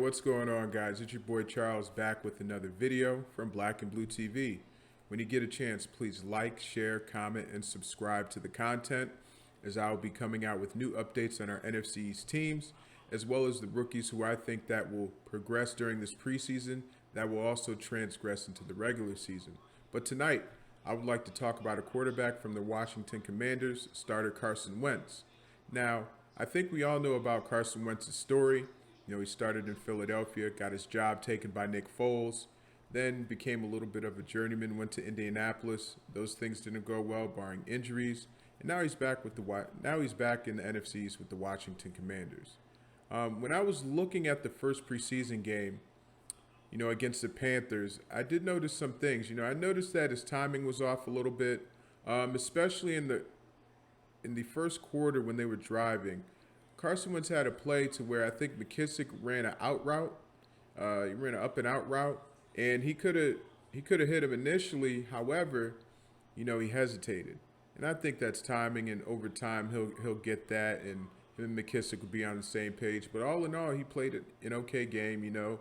what's going on, guys? It's your boy Charles back with another video from Black and Blue TV. When you get a chance, please like, share, comment, and subscribe to the content, as I will be coming out with new updates on our NFC East teams, as well as the rookies who I think that will progress during this preseason that will also transgress into the regular season. But tonight, I would like to talk about a quarterback from the Washington Commanders, starter Carson Wentz. Now, I think we all know about Carson Wentz's story. You know, he started in Philadelphia, got his job taken by Nick Foles, then became a little bit of a journeyman, went to Indianapolis. Those things didn't go well, barring injuries, and now he's back in the NFC East with the Washington Commanders. When I was looking at the first preseason game, you know, against the Panthers, I did notice some things. You know, I noticed that his timing was off a little bit, especially in the first quarter when they were driving. Carson Wentz had a play to where I think McKissick ran an out route. He ran an up and out route, and he could have hit him initially. However, you know, he hesitated, and I think that's timing. And over time, he'll get that, and him and McKissick will be on the same page. But all in all, he played an okay game. You know,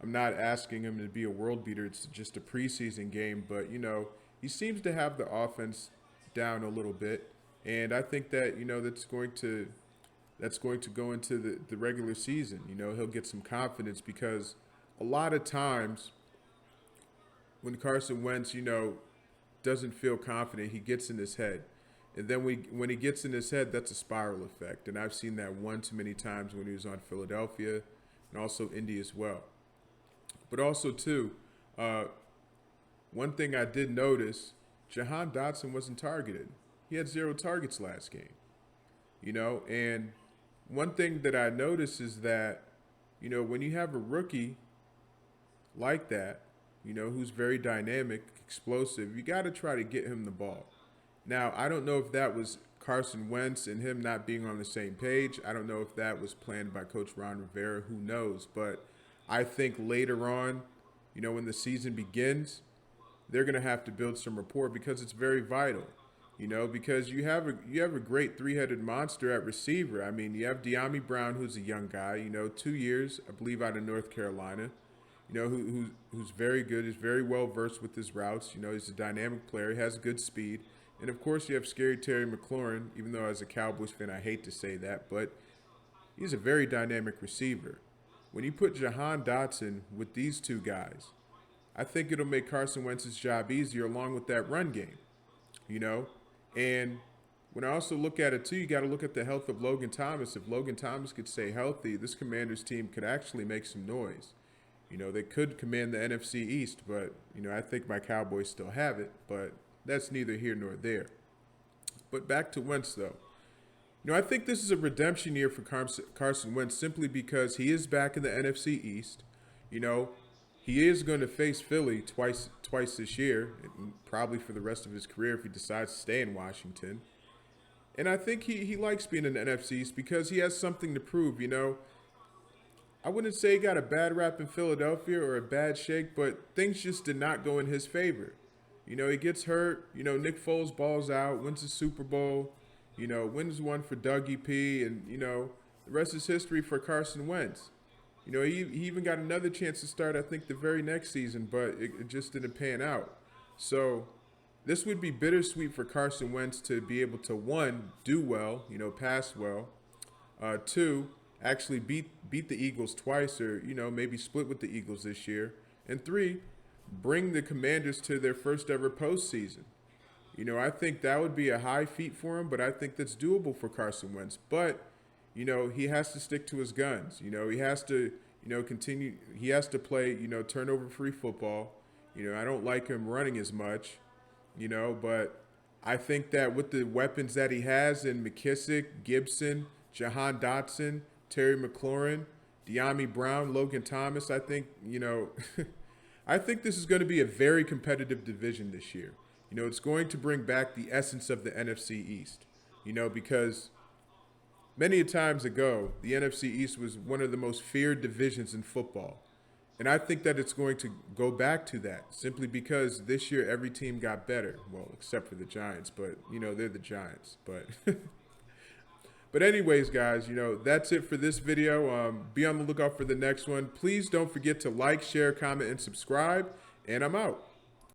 I'm not asking him to be a world beater. It's just a preseason game, but you know, he seems to have the offense down a little bit, and I think that, you know, that's going to go into the regular season. You know, he'll get some confidence, because a lot of times when Carson Wentz, you know, doesn't feel confident, he gets in his head. And then when he gets in his head, that's a spiral effect. And I've seen that one too many times when he was on Philadelphia and also Indy as well. But also, too, one thing I did notice, Jahan Dotson wasn't targeted. He had 0 targets last game. You know, and one thing that I noticed is that, you know, when you have a rookie like that, you know, who's very dynamic, explosive, you got to try to get him the ball. Now, I don't know if that was Carson Wentz and him not being on the same page. I don't know if that was planned by Coach Ron Rivera. Who knows? But I think later on, you know, when the season begins, they're going to have to build some rapport, because it's very vital. You know, because you have a great three-headed monster at receiver. I mean, you have Dyami Brown, who's a young guy, you know, 2 years, I believe, out of North Carolina, you know, who's very good, is very well versed with his routes. You know, he's a dynamic player, he has good speed. And of course, you have Scary Terry McLaurin, even though as a Cowboys fan, I hate to say that, but he's a very dynamic receiver. When you put Jahan Dotson with these two guys, I think it'll make Carson Wentz's job easier, along with that run game, you know. And when I also look at it, too, you got to look at the health of Logan Thomas. If Logan Thomas could stay healthy, this Commanders team could actually make some noise. You know, they could command the NFC East, but, you know, I think my Cowboys still have it, but that's neither here nor there. But back to Wentz, though. You know, I think this is a redemption year for Carson Wentz, simply because he is back in the NFC East. You know, he is going to face Philly twice this year, and probably for the rest of his career if he decides to stay in Washington. And I think he likes being in the NFC East because he has something to prove. You know, I wouldn't say he got a bad rap in Philadelphia or a bad shake, but things just did not go in his favor. You know, he gets hurt. You know, Nick Foles balls out, wins the Super Bowl, you know, wins one for Dougie P, and, you know, the rest is history for Carson Wentz. You know, he even got another chance to start, I think, the very next season, but it just didn't pan out. So this would be bittersweet for Carson Wentz to be able to, 1, do well, you know, pass well, 2, actually beat the Eagles twice, or, you know, maybe split with the Eagles this year, and 3, bring the Commanders to their first ever postseason. You know, I think that would be a high feat for him, but I think that's doable for Carson Wentz. But you know, he has to stick to his guns. You know, he has to, you know, continue. He has to play, you know, turnover-free football. You know, I don't like him running as much, you know, but I think that with the weapons that he has in McKissick, Gibson, Jahan Dotson, Terry McLaurin, Dyami Brown, Logan Thomas, I think, you know, I think this is going to be a very competitive division this year. You know, it's going to bring back the essence of the NFC East, you know, because many times ago, the NFC East was one of the most feared divisions in football. And I think that it's going to go back to that, simply because this year every team got better. Well, except for the Giants, but, you know, they're the Giants. But But anyways, guys, that's it for this video. Be on the lookout for the next one. Please don't forget to like, share, comment, and subscribe. And I'm out.